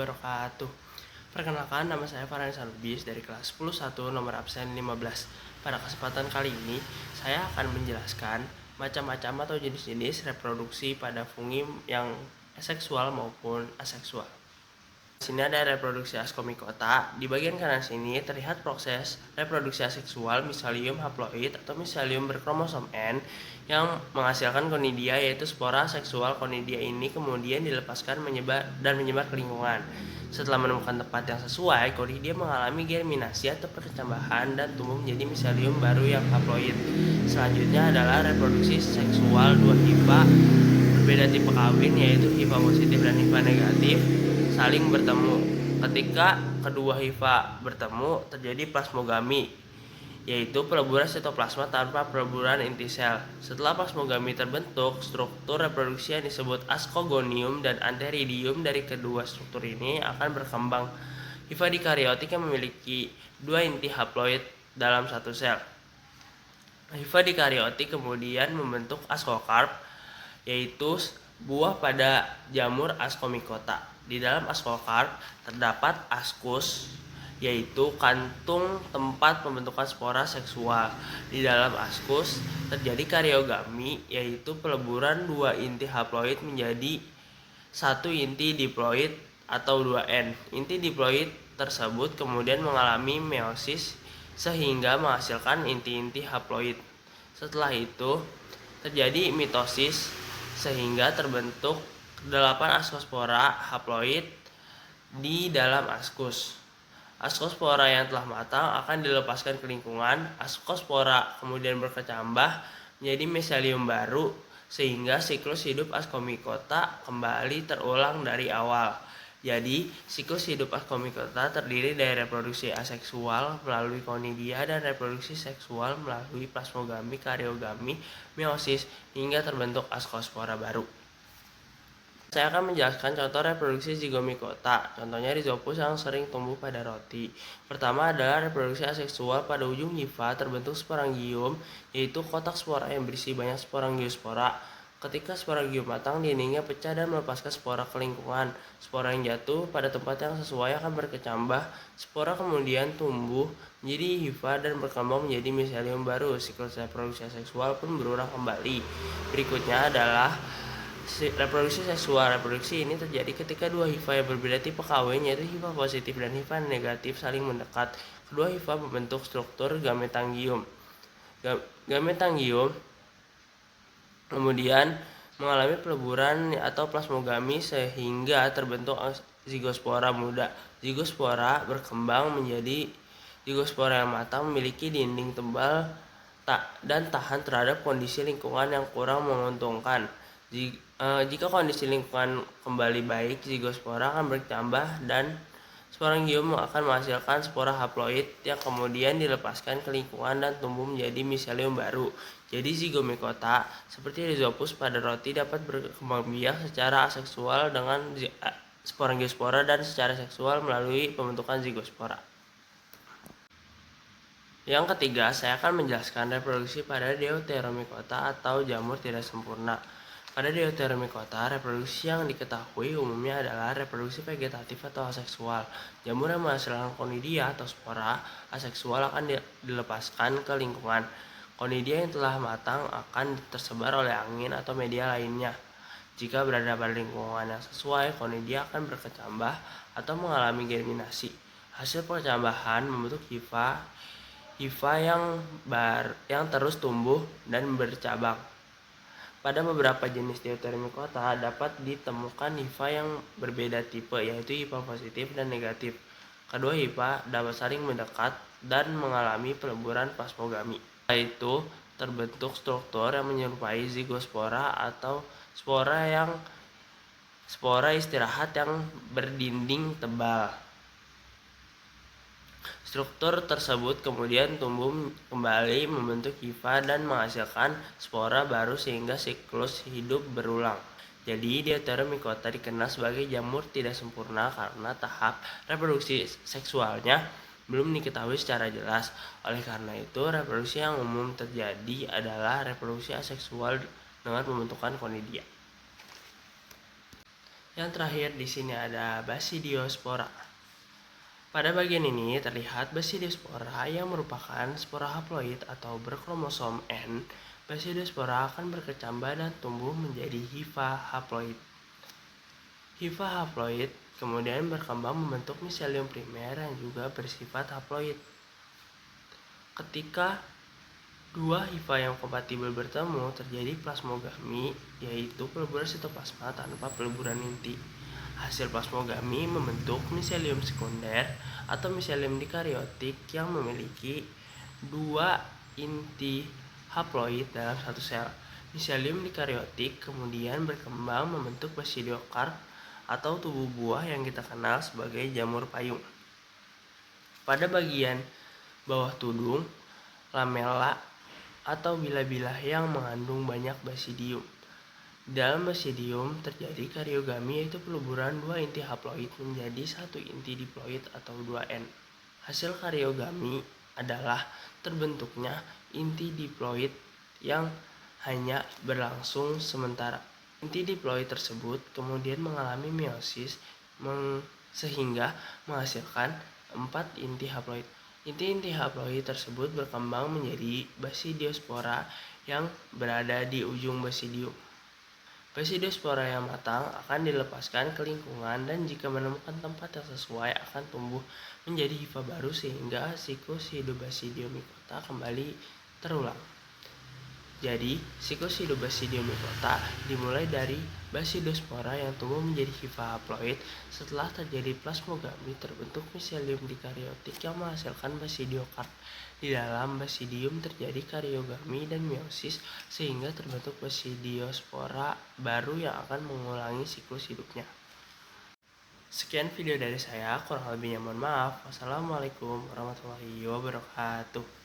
wabarakatuh. Perkenalkan, nama saya Farhan Sanubis dari kelas 10-1 nomor absen 15. Pada kesempatan kali ini, saya akan menjelaskan macam-macam atau jenis-jenis reproduksi pada fungi yang seksual maupun aseksual. Di sini ada reproduksi Ascomycota. Di bagian kanan sini terlihat proses reproduksi aseksual miselium haploid atau miselium berkromosom N yang menghasilkan konidia, yaitu spora seksual. Konidia ini kemudian dilepaskan menyebar ke lingkungan. Setelah menemukan tempat yang sesuai, konidia mengalami germinasi atau perkecambahan dan tumbuh menjadi miselium baru yang haploid. Selanjutnya adalah reproduksi seksual dua hifa berbeda tipe kawin, yaitu hifa positif dan hifa negatif saling bertemu. Ketika kedua hifa bertemu, terjadi plasmogami, yaitu peleburan sitoplasma tanpa peleburan inti sel. Setelah plasmogami terbentuk, struktur reproduksi yang disebut ascogonium dan antheridium dari kedua struktur ini akan berkembang. Hifa dikariotik yang memiliki dua inti haploid dalam satu sel. Hifa dikariotik kemudian membentuk ascocarp, yaitu buah pada jamur Ascomycota. Di dalam ascocarp terdapat ascus, yaitu kantung tempat pembentukan spora seksual. Di dalam ascus terjadi kariogami, yaitu peleburan dua inti haploid menjadi satu inti diploid atau 2N. Inti diploid tersebut kemudian mengalami meiosis sehingga menghasilkan inti-inti haploid. Setelah itu terjadi mitosis sehingga terbentuk 8 ascospora haploid di dalam ascus. Ascospora yang telah matang akan dilepaskan ke lingkungan. Ascospora kemudian berkecambah menjadi miselium baru sehingga siklus hidup Ascomycota kembali terulang dari awal. Jadi, siklus hidup Ascomycota terdiri dari reproduksi aseksual melalui konidia dan reproduksi seksual melalui plasmogami, kariogami, meiosis hingga terbentuk ascospora baru. Saya akan menjelaskan contoh reproduksi Zygomycota. Contohnya Rhizopus yang sering tumbuh pada roti. Pertama adalah reproduksi aseksual. Pada ujung hifa terbentuk sporangium, yaitu kotak spora yang berisi banyak sporangiospora. Ketika sporangium matang, dindingnya pecah dan melepaskan spora ke lingkungan. Spora yang jatuh pada tempat yang sesuai akan berkecambah. Spora kemudian tumbuh menjadi hifa dan berkembang menjadi miselium baru. Siklus reproduksi aseksual pun berulang kembali. Berikutnya adalah reproduksi seksual. Reproduksi ini terjadi ketika dua hifa yang berbeda tipe kawin, yaitu hifa positif dan hifa negatif, saling mendekat. Kedua hifa membentuk struktur gametangium. Gametangium kemudian mengalami peleburan atau plasmogami sehingga terbentuk zigospora muda. Zigospora berkembang menjadi zigospora yang matang, memiliki dinding tebal dan tahan terhadap kondisi lingkungan yang kurang menguntungkan. Jika kondisi lingkungan kembali baik, zigospora akan bertambah dan sporangium akan menghasilkan spora haploid yang kemudian dilepaskan ke lingkungan dan tumbuh menjadi miselium baru. Jadi Zygomycota seperti Rhizopus pada roti dapat berkembang biak secara aseksual dengan sporangiospora dan secara seksual melalui pembentukan zigospora. Yang ketiga, saya akan menjelaskan reproduksi pada Deuteromycota atau jamur tidak sempurna. Pada Deuteromycota, reproduksi yang diketahui umumnya adalah reproduksi vegetatif atau aseksual. Jamur yang menghasilkan konidia atau spora aseksual akan dilepaskan ke lingkungan. Konidia yang telah matang akan tersebar oleh angin atau media lainnya. Jika berada pada lingkungan yang sesuai, konidia akan berkecambah atau mengalami germinasi. Hasil percambahan membentuk hifa yang terus tumbuh dan bercabang. Pada beberapa jenis Deuteromycota dapat ditemukan hifa yang berbeda tipe, yaitu hifa positif dan negatif. Kedua hifa dapat saling mendekat dan mengalami peleburan plasmogami. Setelah itu terbentuk struktur yang menyerupai zigospora atau spora istirahat yang berdinding tebal. Struktur tersebut kemudian tumbuh kembali membentuk hifa dan menghasilkan spora baru sehingga siklus hidup berulang. Jadi Deuteromycota dikenal sebagai jamur tidak sempurna karena tahap reproduksi seksualnya belum diketahui secara jelas. Oleh karena itu, reproduksi yang umum terjadi adalah reproduksi aseksual dengan pembentukan konidia. Yang terakhir di sini ada Basidiospora. Pada bagian ini terlihat Basidiospora yang merupakan spora haploid atau berkromosom N. Basidiospora akan berkecambah dan tumbuh menjadi hifa haploid. Hifa haploid kemudian berkembang membentuk miselium primer yang juga bersifat haploid. Ketika dua hifa yang kompatibel bertemu, terjadi plasmogami, yaitu peleburan sitoplasma tanpa peleburan inti. Hasil plasmogami membentuk miselium sekunder atau miselium dikariotik yang memiliki dua inti haploid dalam satu sel. Miselium dikariotik kemudian berkembang membentuk basidiokarp atau tubuh buah yang kita kenal sebagai jamur payung. Pada bagian bawah tudung, lamella atau bilah-bilah yang mengandung banyak basidium. Dalam basidium terjadi kariogami, yaitu peleburan dua inti haploid menjadi satu inti diploid atau 2N. Hasil kariogami adalah terbentuknya inti diploid yang hanya berlangsung sementara. Inti diploid tersebut kemudian mengalami meiosis sehingga menghasilkan 4 inti haploid. Inti-inti haploid tersebut berkembang menjadi basidiospora yang berada di ujung basidium. Basidiospora yang matang akan dilepaskan ke lingkungan dan jika menemukan tempat yang sesuai akan tumbuh menjadi hifa baru sehingga siklus hidup Basidium mycota kembali terulang. Jadi, siklus hidup Basidium mycota dimulai dari Basidiospora yang tumbuh menjadi hifa haploid. Setelah terjadi plasmogami, terbentuk miselium dikariotik yang menghasilkan basidiokarp. Di dalam basidium terjadi kariogami dan meiosis sehingga terbentuk basidiospora baru yang akan mengulangi siklus hidupnya. Sekian video dari saya, kurang lebihnya mohon maaf. Wassalamualaikum warahmatullahi wabarakatuh.